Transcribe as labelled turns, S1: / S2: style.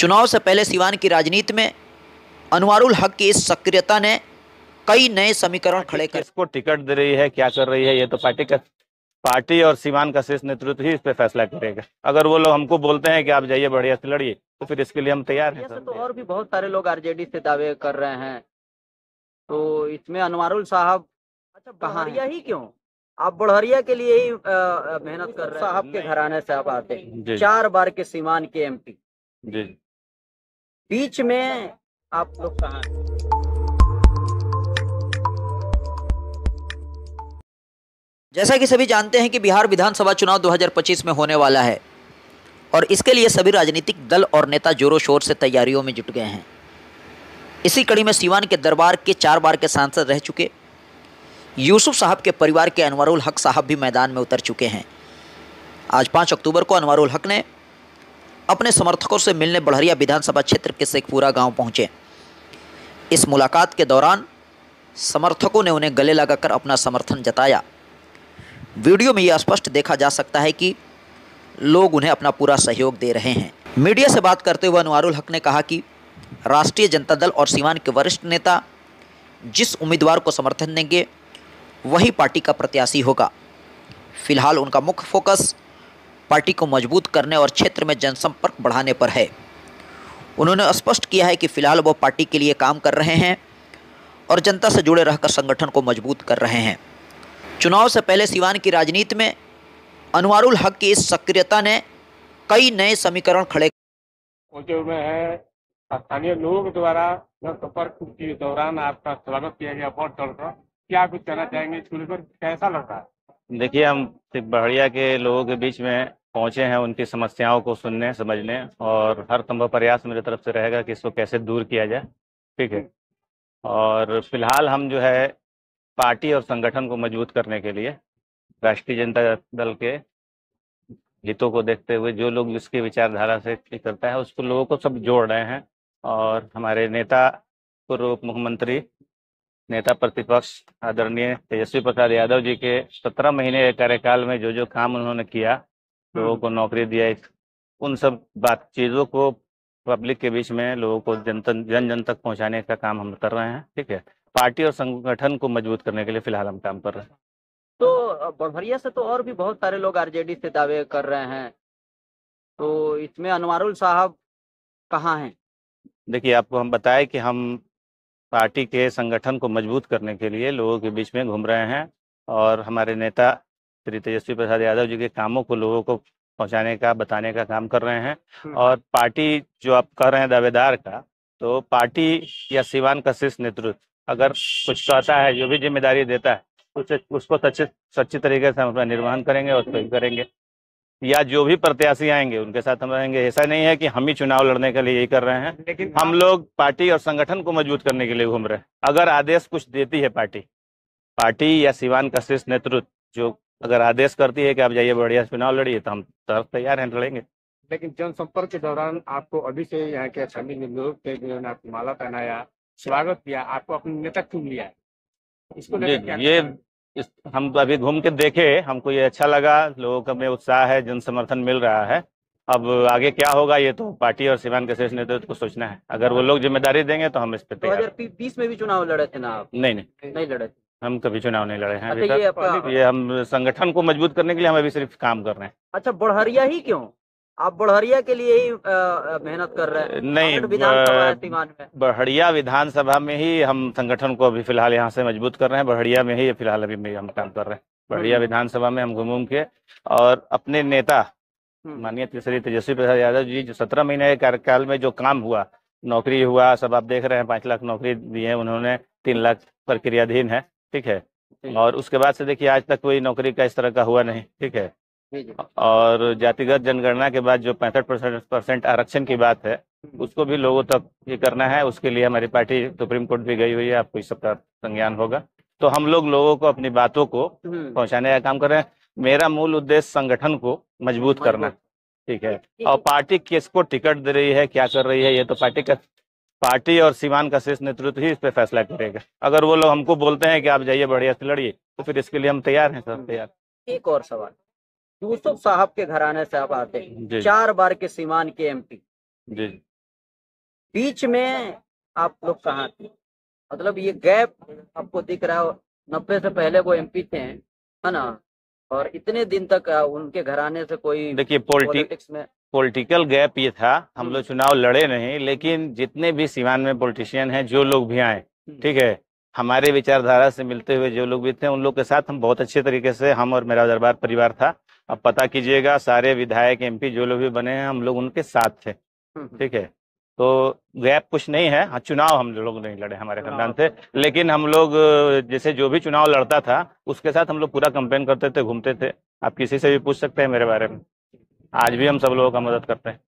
S1: चुनाव से पहले सिवान की राजनीति में अनवारुल हक की इस सक्रियता ने कई नए समीकरण खड़े कर
S2: किसको टिकट दे रही है, क्या कर रही है, ये तो पार्टी और सिवान का शीर्ष नेतृत्व ही इस पे फैसला करेगा। अगर वो लोग हमको बोलते हैं कि आप जाइए बढ़िया से लड़िए, तो फिर इसके लिए हम तैयार हैं।
S1: तो और भी बहुत सारे लोग आरजेडी से दावे कर रहे हैं, तो इसमें अनवारुल साहब बढ़हरिया ही क्यों? आप बढ़हरिया के लिए ही मेहनत कर रहे हैं। साहब के घराने से आप आते हैं, 4 बार के सीमान के एमपी
S2: जी।
S1: बीच में आप लोग कहाँ? जैसा कि सभी जानते हैं कि बिहार विधानसभा चुनाव 2025 में होने वाला है और इसके लिए सभी राजनीतिक दल और नेता जोरों शोर से तैयारियों में जुट गए हैं। इसी कड़ी में सीवान के दरबार के 4 बार के सांसद रह चुके यूसुफ साहब के परिवार के अनवारुल हक साहब भी मैदान में उतर चुके हैं। आज 5 अक्टूबर को अनवारुल हक ने अपने समर्थकों से मिलने बढ़हरिया विधानसभा क्षेत्र के शेखपुरा गांव पहुंचे। इस मुलाकात के दौरान समर्थकों ने उन्हें गले लगाकर अपना समर्थन जताया। वीडियो में यह स्पष्ट देखा जा सकता है कि लोग उन्हें अपना पूरा सहयोग दे रहे हैं। मीडिया से बात करते हुए अनवारुल हक ने कहा कि राष्ट्रीय जनता दल और सीवान के वरिष्ठ नेता जिस उम्मीदवार को समर्थन देंगे वही पार्टी का प्रत्याशी होगा। फिलहाल उनका मुख्य फोकस पार्टी को मजबूत करने और क्षेत्र में जनसंपर्क बढ़ाने पर है। उन्होंने स्पष्ट किया है कि फिलहाल वो पार्टी के लिए काम कर रहे हैं और जनता से जुड़े रहकर संगठन को मजबूत कर रहे हैं। चुनाव से पहले सिवान की राजनीति में अनवारुल हक की इस सक्रियता ने कई नए समीकरण खड़े
S3: में है। स्थानीय लोगों द्वारा जनसंपर्क के दौरान आपका स्वागत किया गया बहुत तौर। क्या कुछ कहना चाहेंगे इसको लेकर, कैसा लगता है?
S2: देखिए, हम बढ़िया के लोगों के बीच में पहुंचे हैं उनकी समस्याओं को सुनने समझने, और हर संभव प्रयास मेरी तरफ से रहेगा कि इसको कैसे दूर किया जाए। ठीक है। और फिलहाल हम जो है पार्टी और संगठन को मजबूत करने के लिए राष्ट्रीय जनता दल के हितों को देखते हुए जो लोग जिसकी विचारधारा से करता है उसको लोगों को सब जोड़ रहे हैं। और हमारे नेता पूर्व उप मुख्यमंत्री नेता प्रतिपक्ष आदरणीय तेजस्वी प्रसाद यादव जी के 17 महीने के कार्यकाल में जो जो काम उन्होंने किया, लोगों को नौकरी दिया, उन सब चीज़ों को पब्लिक के बीच में लोगों को जन जन तक पहुंचाने का काम हम कर रहे हैं। ठीक है। पार्टी और संगठन को मजबूत करने के लिए फिलहाल हम काम कर रहे हैं।
S1: तो बढ़हरिया से तो और भी बहुत सारे लोग आरजेडी से दावे कर रहे हैं, तो इसमें अनवारुल साहब कहाँ हैं?
S2: देखिए, आपको हम बताएं कि हम पार्टी के संगठन को मजबूत करने के लिए लोगों के बीच में घूम रहे हैं और हमारे नेता श्री तेजस्वी प्रसाद यादव जी के कामों को लोगों को पहुंचाने का बताने का काम कर रहे हैं। और पार्टी जो आप कर रहे हैं दावेदार का, तो पार्टी या सिवान का शीर्ष नेतृत्व अगर कुछ कहता है, जो भी जिम्मेदारी देता है, उसको सच्ची तरीके से हम अपना निर्वहन करेंगे और उसको करेंगे। या जो भी प्रत्याशी आएंगे उनके साथ हम रहेंगे। ऐसा नहीं है कि हम ही चुनाव लड़ने के लिए यही कर रहे हैं, लेकिन हम लोग पार्टी और संगठन को मजबूत करने के लिए घूम रहे हैं। अगर आदेश कुछ देती है पार्टी या सिवान का शीर्ष नेतृत्व जो अगर आदेश करती है कि आप जाइए बढ़िया चुनाव लड़िए, तो हम तैयार हैं, लड़ेंगे।
S3: लेकिन जनसंपर्क के दौरान आपको अभी से यहाँ के स्थानीय लोग थे जिन्होंने आपको माला पहनाया, स्वागत किया, आपको अपने नेता चुन लिया है, इसको लेकर
S2: हम अभी घूम के देखे, हमको ये अच्छा लगा, लोगों का में उत्साह है, जन समर्थन मिल रहा है। अब आगे क्या होगा ये तो पार्टी और सिवान के शीर्ष नेतृत्व को सोचना है। अगर वो लोग जिम्मेदारी देंगे तो हम इस पे तैयार।
S1: 2020 में भी चुनाव लड़े थे ना आप? नहीं लड़े थे।
S2: हम कभी चुनाव नहीं लड़े हैं।
S1: अच्छा,
S2: ये हम संगठन को मजबूत करने के लिए हम अभी सिर्फ काम कर रहे हैं।
S1: अच्छा, बढ़हरिया ही क्यों? आप बढ़हरिया के लिए ही मेहनत कर रहे हैं?
S2: नहीं,
S1: विधानसभा है सीवान में।
S2: बढ़िया विधानसभा में ही हम संगठन को अभी फिलहाल यहाँ से मजबूत कर रहे हैं। बढ़िया में ही फिलहाल अभी हम काम कर रहे हैं। बढ़िया विधानसभा में हम घूम के और अपने नेता माननीय श्री तेजस्वी प्रसाद यादव जी जो 17 महीने के कार्यकाल में जो काम हुआ, नौकरी हुआ, सब आप देख रहे हैं। 5 लाख नौकरी दी है उन्होंने, 3 लाख प्रक्रियाधीन है। ठीक है। और उसके बाद से देखिए आज तक कोई नौकरी का इस तरह का हुआ नहीं। ठीक है। और जातिगत जनगणना के बाद जो 65% आरक्षण की बात है, उसको भी लोगों तक ये करना है। उसके लिए हमारी पार्टी सुप्रीम कोर्ट भी गई हुई है, आपको इस सबका संज्ञान होगा। तो हम लोगों को अपनी बातों को पहुंचाने का काम कर रहे हैं। मेरा मूल उद्देश्य संगठन को मजबूत करना। ठीक है। और पार्टी किसको टिकट दे रही है, क्या कर रही है, ये तो पार्टी और सिवान का शीर्ष नेतृत्व ही इस पे फैसला करेगा। अगर वो लोग हमको बोलते हैं कि आप जाइए बढ़िया से लड़िए, तो फिर इसके लिए हम तैयार हैं, सर तैयार।
S1: एक और सवाल, यूसुफ साहब के घराने से आप आते हैं, 4 बार के सीमान के एमपी
S2: जी।
S1: बीच में आप लोग कहाँ थे? मतलब ये गैप आपको दिख रहा है, 90 से पहले वो एमपी थे, है ना, और इतने दिन तक उनके घराने से कोई
S2: देखिए
S1: पॉलिटिक्स में
S2: पॉलिटिकल गैप ये था, हम लोग चुनाव लड़े नहीं, लेकिन जितने भी सीवान में पॉलिटिशियन हैं, जो लोग भी आए, ठीक है, हमारे विचारधारा से मिलते हुए जो लोग भी थे, उन लोग के साथ हम बहुत अच्छे तरीके से, हम और मेरा दरबार परिवार था। अब पता कीजिएगा, सारे विधायक एमपी जो लोग भी बने हैं, हम लोग उनके साथ थे, ठीक है। तो गैप कुछ नहीं है। हाँ, चुनाव हम लोग नहीं लड़े हमारे खानदान से, लेकिन हम लोग जैसे जो भी चुनाव लड़ता था उसके साथ हम लोग पूरा कैंपेन करते थे, घूमते थे। आप किसी से भी पूछ सकते हैं मेरे बारे में, आज भी हम सब लोगों का मदद करते हैं।